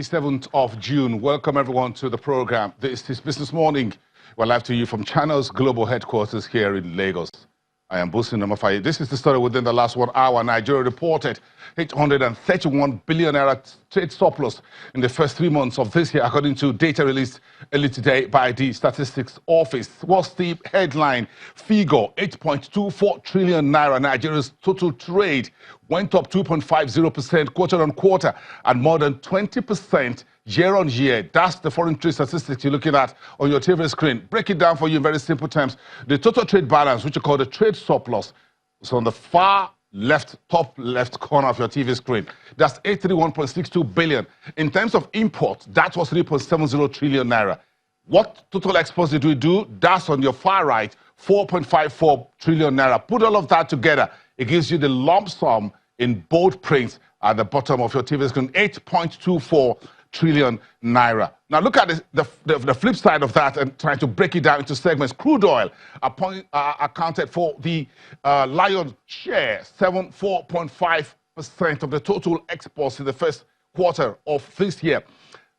Friday, 7th of June. Welcome everyone to the program. This is Business Morning. We're live to you from Channel's global headquarters here in Lagos. I am Busi Namafaye. This is the story within the last 1 hour. Nigeria reported 831 billion naira trade surplus in the first 3 months of this year, according to data released early today by the Statistics Office. What's the headline figure? 8.24 trillion naira. Nigeria's total trade went up 2.50% quarter on quarter and more than 20% year on year. That's the foreign trade statistics you're looking at on your TV screen. Break it down for you in very simple terms. The total trade balance, which you call the trade surplus, is on the far left, top left corner of your TV screen. That's 831.62 billion. In terms of imports, that was 3.70 trillion naira. What total exports did we do? That's on your far right, 4.54 trillion naira. Put all of that together, it gives you the lump sum in bold print at the bottom of your TV screen, 8.24 trillion naira. Now look at the flip side of that and trying to break it down into segments. Crude oil accounted for the lion's share, 4.5% of the total exports in the first quarter of this year.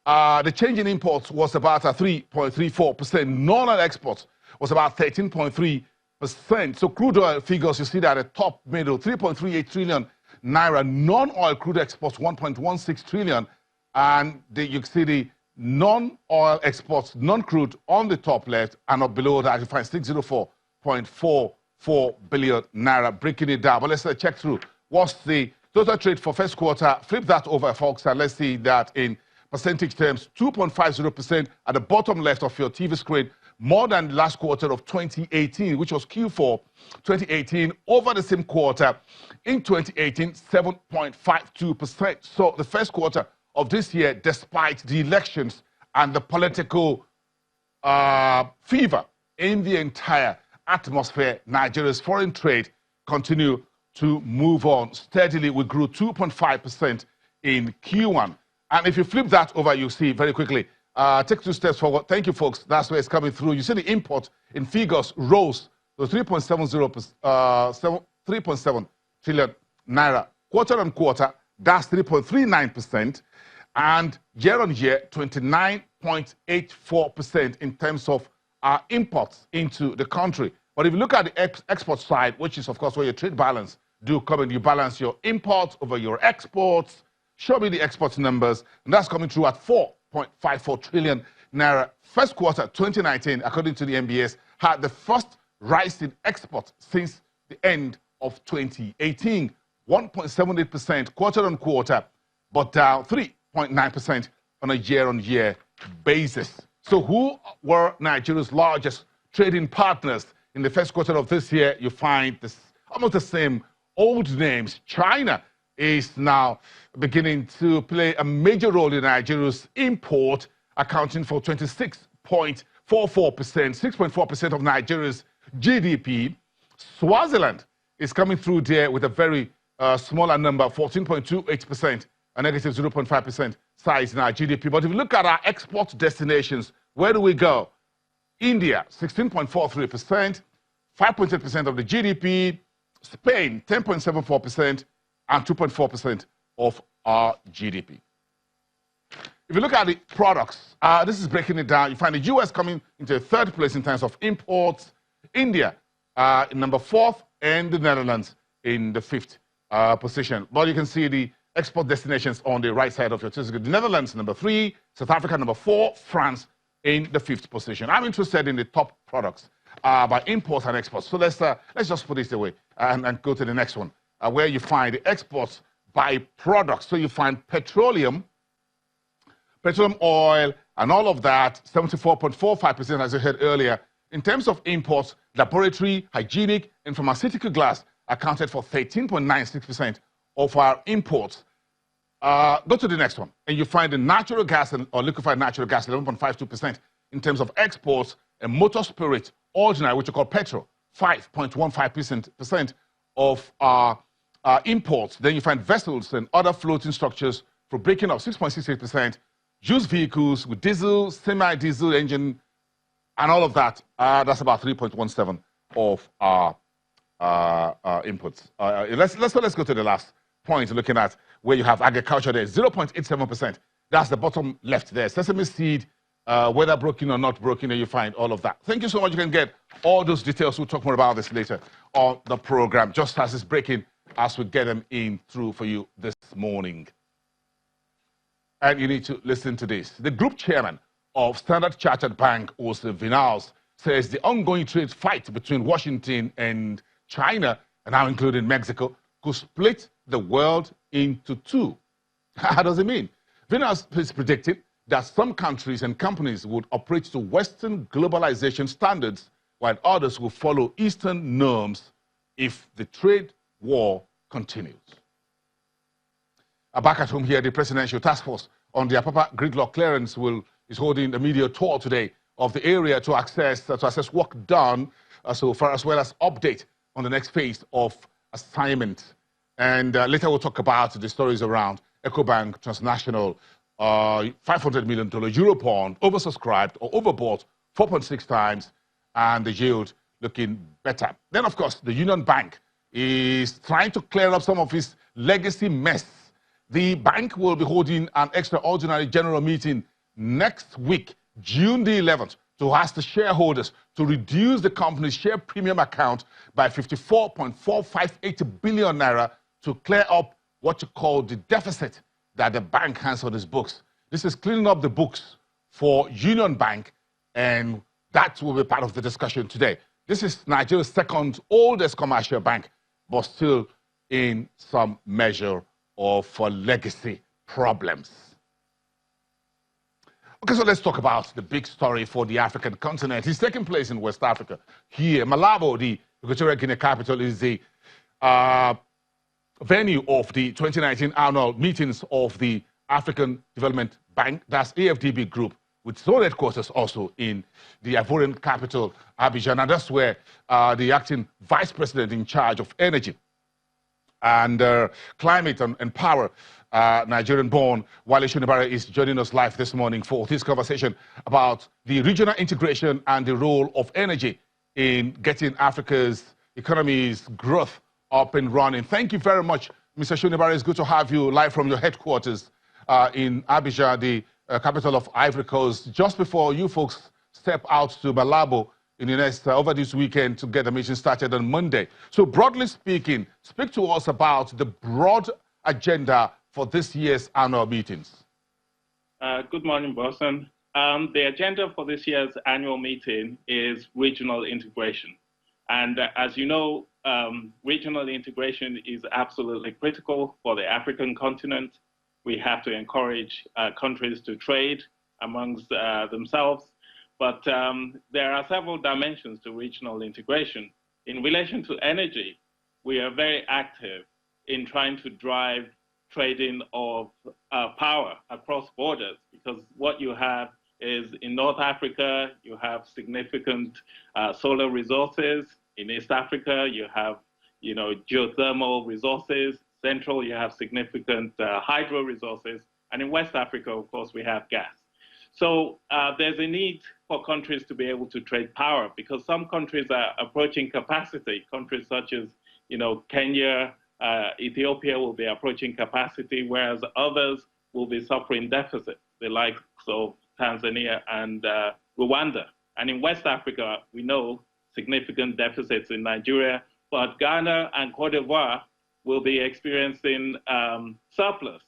The change in imports was about 3.34%. Non-oil exports was about 13.3%. So crude oil figures, you see that at the top middle, 3.38 trillion naira. Non-oil crude exports, 1.16 trillion. And you see the non-oil exports, non-crude on the top left, and up below that you find 604.44 billion naira. Breaking it down, but let's check through. What's the total trade for first quarter? Flip that over, folks, and let's see that in percentage terms, 2.50% at the bottom left of your TV screen, more than the last quarter of 2018, which was Q4 2018. Over the same quarter in 2018, 7.52%. So the first quarter of this year, despite the elections and the political fever in the entire atmosphere, Nigeria's foreign trade continued to move on steadily. We grew 2.5% in Q1. And if you flip that over, you see very quickly, take 2 steps forward. Thank you, folks. That's where it's coming through. You see the import in figures rose to 3.7 trillion naira. Quarter on quarter, that's 3.39%. And year on year, 29.84% in terms of imports into the country. But if you look at the export side, which is, of course, where your trade balance do come in, you balance your imports over your exports. Show me the exports numbers, and that's coming through at 4.54 trillion naira. First quarter 2019, according to the MBS, had the first rise in exports since the end of 2018, 1.78% quarter on quarter, but down 3.9% on a year-on-year basis. So who were Nigeria's largest trading partners in the first quarter of this year? You find this, almost the same old names. China is now beginning to play a major role in Nigeria's import, accounting for 26.44%, 6.4% of Nigeria's GDP. Swaziland is coming through there with a very smaller number, 14.28%. A negative 0.5% size in our GDP. But if you look at our export destinations, where do we go? India, 16.43%, 5.8% of the GDP. Spain, 10.74%, and 2.4% of our GDP. If you look at the products, this is breaking it down. You find the US coming into 3rd place in terms of imports. India in number 4th, and the Netherlands in the 5th position. But you can see the export destinations on the right side of your TV. The Netherlands, number 3, South Africa, number 4, France in the 5th position. I'm interested in the top products by imports and exports. So let's just put this away and go to the next one, where you find the exports by products. So you find petroleum oil, and all of that, 74.45%, as you heard earlier. In terms of imports, laboratory, hygienic, and pharmaceutical glass accounted for 13.96% of our imports. Go to the next one, and you find the natural gas or liquefied natural gas, 11.52% in terms of exports, and motor spirit, ordinary, which we call petrol, 5.15% of our imports. Then you find vessels and other floating structures for breaking up, 6.68%. Used vehicles with diesel, semi-diesel engine, and all of that, that's about 3.17% of our inputs. Let's go to the last point, looking at where you have agriculture there, 0.87%. That's the bottom left there. Sesame seed, whether broken or not broken, and you find all of that. Thank you so much. You can get all those details. We'll talk more about this later on the program, just as it's breaking, as we get them in through for you this morning. And you need to listen to this. The group chairman of Standard Chartered Bank, Ose Vinals, says the ongoing trade fight between Washington and China, and now including Mexico, could split the world into two. How does it mean? Vinals is predicting that some countries and companies would operate to Western globalization standards, while others will follow Eastern norms if the trade war continues. Back at home here, the Presidential Task Force on the Apapa gridlock clearance is holding a media tour today of the area to assess work done so far, as well as update on the next phase of assignment. And later we'll talk about the stories around EcoBank Transnational, $500 million Eurobond, oversubscribed or overbought 4.6 times, and the yield looking better. Then, of course, the Union Bank is trying to clear up some of its legacy mess. The bank will be holding an extraordinary general meeting next week, June the 11th, to ask the shareholders to reduce the company's share premium account by 54.458 billion naira to clear up what you call the deficit that the bank has on its books. This is cleaning up the books for Union Bank, and that will be part of the discussion today. This is Nigeria's second oldest commercial bank, but still in some measure of legacy problems. Okay, so let's talk about the big story for the African continent. It's taking place in West Africa. Here, Malabo, the Equatorial Guinea capital, is the venue of the 2019 annual meetings of the African Development Bank, that's AfDB Group, with its own headquarters also in the Ivorian capital, Abidjan. And that's where the acting vice president in charge of energy and climate and power, Nigerian-born Wale Shunibare, is joining us live this morning for this conversation about the regional integration and the role of energy in getting Africa's economy's growth up and running. Thank you very much, Mr. Shunibare. It's good to have you live from your headquarters in Abidjan, the capital of Ivory Coast, just before you folks step out to Malabo in the next over this weekend to get the mission started on Monday. So broadly speaking, speak to us about the broad agenda for this year's annual meetings. Good morning, Boston. The agenda for this year's annual meeting is regional integration. And as you know, regional integration is absolutely critical for the African continent. We have to encourage countries to trade amongst themselves. But there are several dimensions to regional integration. In relation to energy, we are very active in trying to drive trading of power across borders, because what you have is in North Africa, you have significant solar resources. In East Africa, you have geothermal resources. Central, you have significant hydro resources. And in West Africa, of course, we have gas. So there's a need for countries to be able to trade power, because some countries are approaching capacity. Countries such as Kenya, Ethiopia will be approaching capacity, whereas others will be suffering deficit, the likes of Tanzania and Rwanda. And in West Africa, we know significant deficits in Nigeria, but Ghana and Cote d'Ivoire will be experiencing surplus,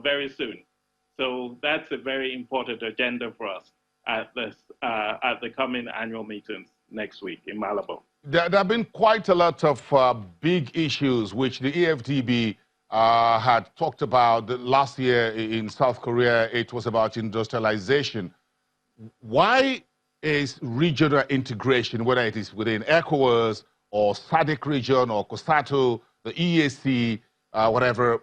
very soon. So that's a very important agenda for us at the coming annual meetings next week in Malabo. There have been quite a lot of big issues which the AfDB had talked about last year in South Korea. It was about industrialization. Why is regional integration, whether it is within ECOWAS or SADC region or COSATU, the EAC, whatever,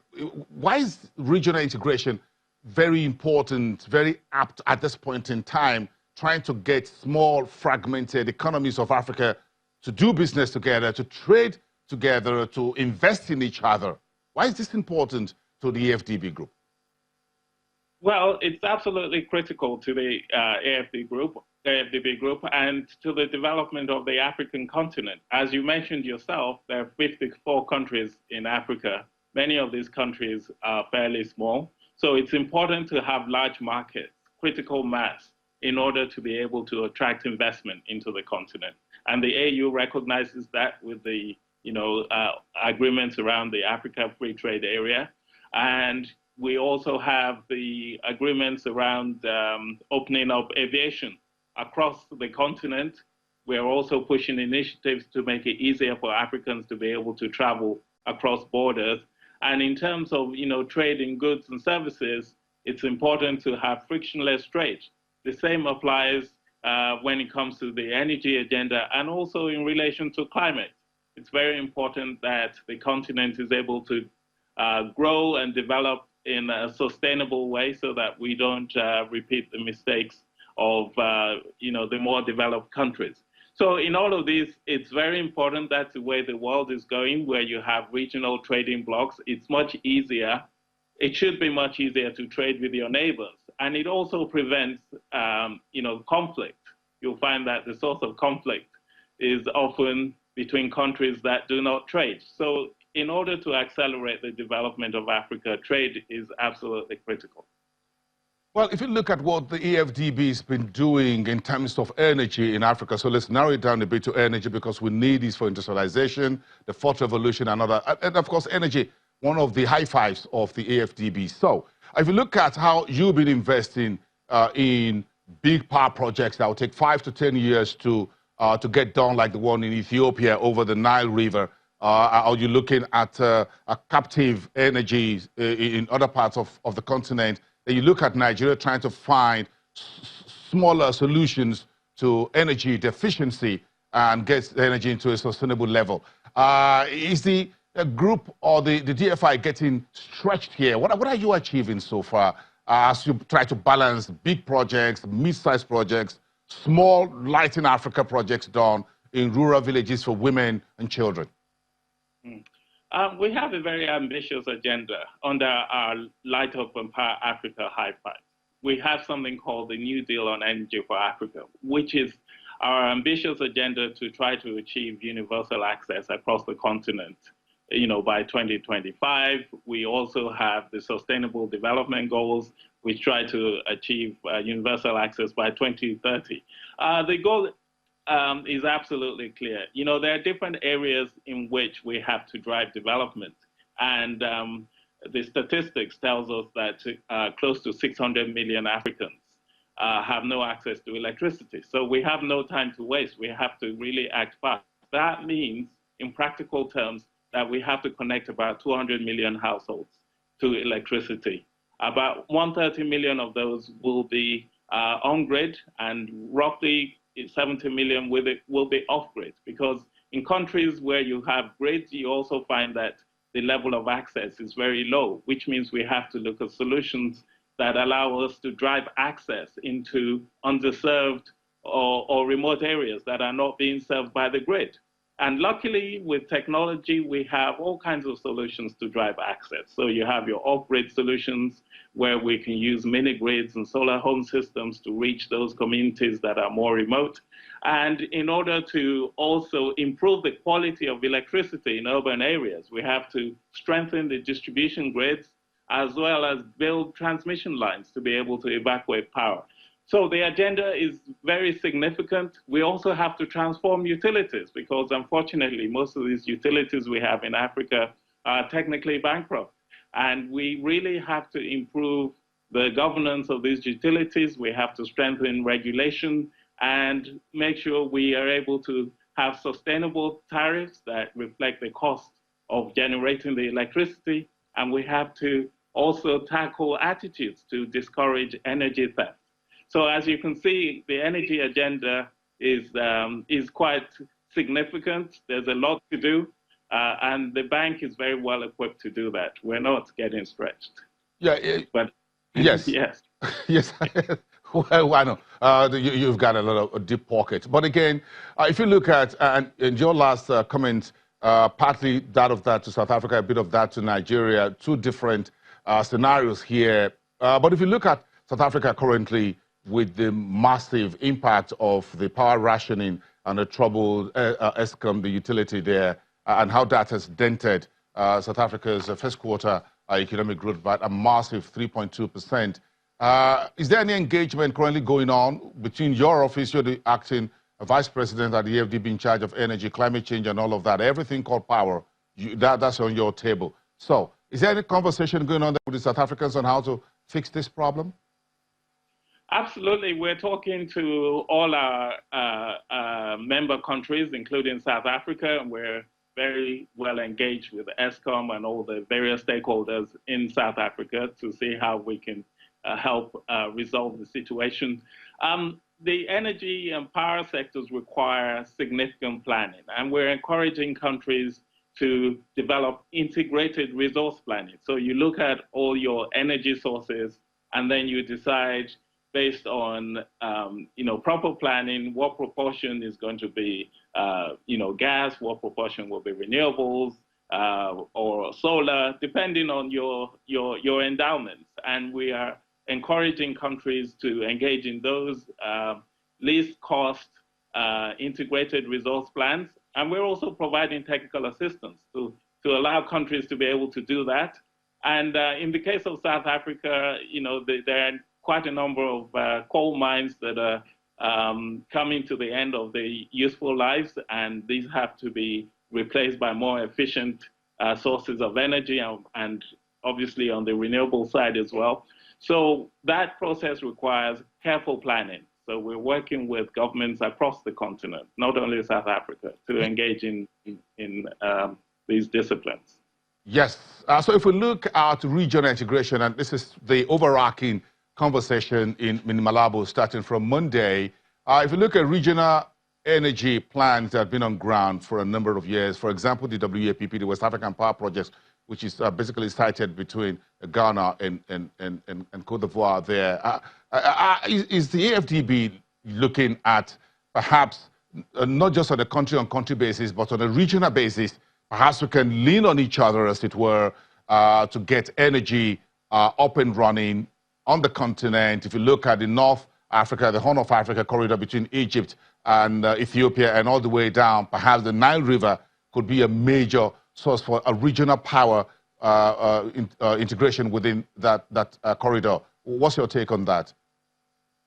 why is regional integration very important, very apt at this point in time, trying to get small, fragmented economies of Africa to do business together, to trade together, to invest in each other? Why is this important to the AfDB group? Well, it's absolutely critical to the AfDB group, and to the development of the African continent. As you mentioned yourself, there are 54 countries in Africa. Many of these countries are fairly small. So it's important to have large markets, critical mass, in order to be able to attract investment into the continent. And the AU recognizes that with the agreements around the Africa Free Trade Area. And we also have the agreements around opening up aviation across the continent. We're also pushing initiatives to make it easier for Africans to be able to travel across borders. And in terms of trade in goods and services, it's important to have frictionless trade. The same applies when it comes to the energy agenda and also in relation to climate. It's very important that the continent is able to grow and develop in a sustainable way so that we don't repeat the mistakes of the more developed countries. So in all of this, it's very important. That's the way the world is going, where you have regional trading blocks. It's much easier. It should be much easier to trade with your neighbors. And it also prevents conflict. You'll find that the source of conflict is often between countries that do not trade. So in order to accelerate the development of Africa, trade is absolutely critical. Well, if you look at what the AfDB has been doing in terms of energy in Africa, so let's narrow it down a bit to energy because we need this for industrialization, the fourth revolution, and of course, energy, one of the high fives of the AfDB. So if you look at how you've been investing in big power projects that will take 5 to 10 years to get done, like the one in Ethiopia over the Nile River, are you looking at a captive energy in other parts of the continent? You look at Nigeria trying to find smaller solutions to energy deficiency and get energy into a sustainable level. Is the group or the DFI getting stretched here? What are you achieving so far as you try to balance big projects, mid-sized projects, small Light in Africa projects done in rural villages for women and children? We have a very ambitious agenda under our Light Up and Power Africa High Five. We have something called the New Deal on Energy for Africa, which is our ambitious agenda to try to achieve universal access across the continent, by 2025. We also have the Sustainable Development Goals, which try to achieve universal access by 2030. The goal is absolutely clear. There are different areas in which we have to drive development. And the statistics tells us that close to 600 million Africans have no access to electricity. So we have no time to waste. We have to really act fast. That means, in practical terms, that we have to connect about 200 million households to electricity. About 130 million of those will be on-grid, and roughly 70 million will be off-grid, because in countries where you have grids, you also find that the level of access is very low, which means we have to look at solutions that allow us to drive access into underserved or remote areas that are not being served by the grid. And luckily, with technology, we have all kinds of solutions to drive access. So you have your off-grid solutions, where we can use mini-grids and solar home systems to reach those communities that are more remote. And in order to also improve the quality of electricity in urban areas, we have to strengthen the distribution grids, as well as build transmission lines to be able to evacuate power. So the agenda is very significant. We also have to transform utilities, because unfortunately, most of these utilities we have in Africa are technically bankrupt. And we really have to improve the governance of these utilities. We have to strengthen regulation and make sure we are able to have sustainable tariffs that reflect the cost of generating the electricity. And we have to also tackle attitudes to discourage energy theft. So as you can see, the energy agenda is quite significant. There's a lot to do. And the bank is very well equipped to do that. We're not getting stretched. Yeah, but yes. Yes. Yes. Well, I know. You've got a lot of deep pockets. But again, if you look at, and in your last comment, partly that of that to South Africa, a bit of that to Nigeria, two different scenarios here. But if you look at South Africa currently, with the massive impact of the power rationing and the troubled Eskom, the utility there, and how that has dented South Africa's first quarter economic growth by a massive 3.2%. Is there any engagement currently going on between your office, you're the acting vice president at the AfDB in charge of energy, climate change, and all of that, everything called power, that's on your table. So is there any conversation going on with the South Africans on how to fix this problem? Absolutely. We're talking to all our member countries, including South Africa, and we're very well engaged with ESCOM and all the various stakeholders in South Africa to see how we can help resolve the situation. The energy and power sectors require significant planning, and we're encouraging countries to develop integrated resource planning. So you look at all your energy sources, and then you decide based on proper planning, what proportion is going to be gas, what proportion will be renewables or solar, depending on your endowments. And we are encouraging countries to engage in those least cost integrated resource plans. And we're also providing technical assistance to allow countries to be able to do that. And in the case of South Africa, there are quite a number of coal mines that are coming to the end of their useful lives, and these have to be replaced by more efficient sources of energy, and obviously on the renewable side as well. So that process requires careful planning. So we're working with governments across the continent, not only South Africa, to engage in these disciplines. Yes. So if we look at regional integration, and this is the overarching conversation in Malabo starting from Monday, if you look at regional energy plans that have been on ground for a number of years, for example, the WAPP, the West African Power Projects, which is basically sited between Ghana and Cote d'Ivoire there. Is the AfDB looking at perhaps not just on a country-on-country basis, but on a regional basis, perhaps we can lean on each other, as it were, to get energy up and running on the continent? If you look at the North Africa, the Horn of Africa corridor between Egypt and Ethiopia and all the way down, perhaps the Nile River could be a major source for a regional power integration within that corridor. What's your take on that?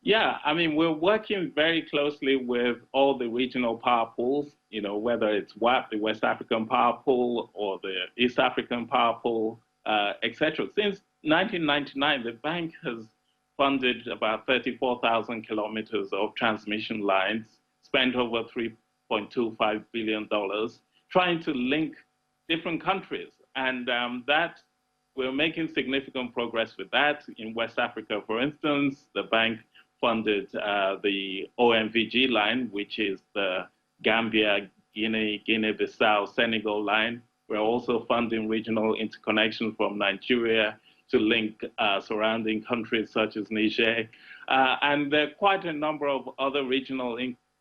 Yeah, I mean, we're working very closely with all the regional power pools, whether it's WAP, the West African Power Pool, or the East African Power Pool, etc. Since 1999, the bank has funded about 34,000 kilometers of transmission lines, spent over $3.25 billion, trying to link different countries. And that we're making significant progress with that. In West Africa, for instance, the bank funded the OMVG line, which is the Gambia, Guinea-Bissau, Senegal line. We're also funding regional interconnection from Nigeria to link surrounding countries such as Niger. And there are quite a number of other regional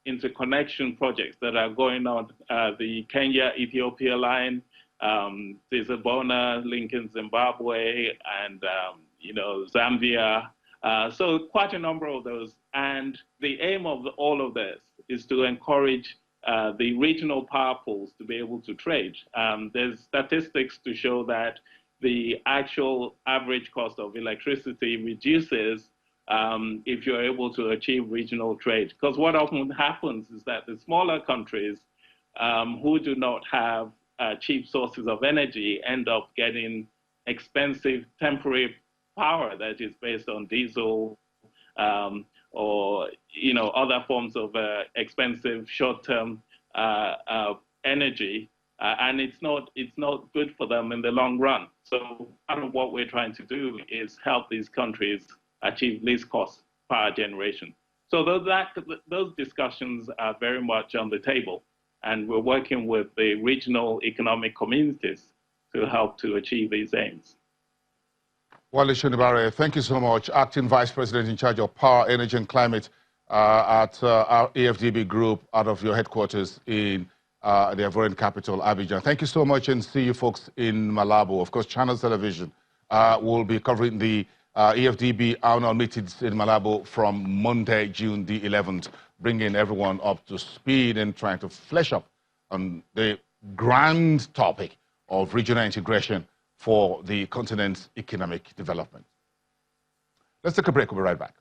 interconnection projects that are going on. The Kenya-Ethiopia line, the Zabona linking Zimbabwe and Zambia. So quite a number of those. And the aim of all of this is to encourage the regional power pools to be able to trade. There's statistics to show that the actual average cost of electricity reduces if you're able to achieve regional trade. Because what often happens is that the smaller countries who do not have cheap sources of energy end up getting expensive temporary power that is based on diesel or other forms of expensive short-term energy, and it's not good for them in the long run. So part of what we're trying to do is help these countries achieve least cost power generation. So those discussions are very much on the table, and we're working with the regional economic communities to help to achieve these aims. Wale Shonibare, thank you so much. Acting Vice President in charge of Power, Energy and Climate at our AfDB Group out of your headquarters in the Ivorian capital, Abidjan. Thank you so much, and see you folks in Malabo. Of course, Channels Television will be covering the AfDB annual meetings in Malabo from Monday, June the 11th, bringing everyone up to speed and trying to flesh up on the grand topic of regional integration for the continent's economic development. Let's take a break. We'll be right back.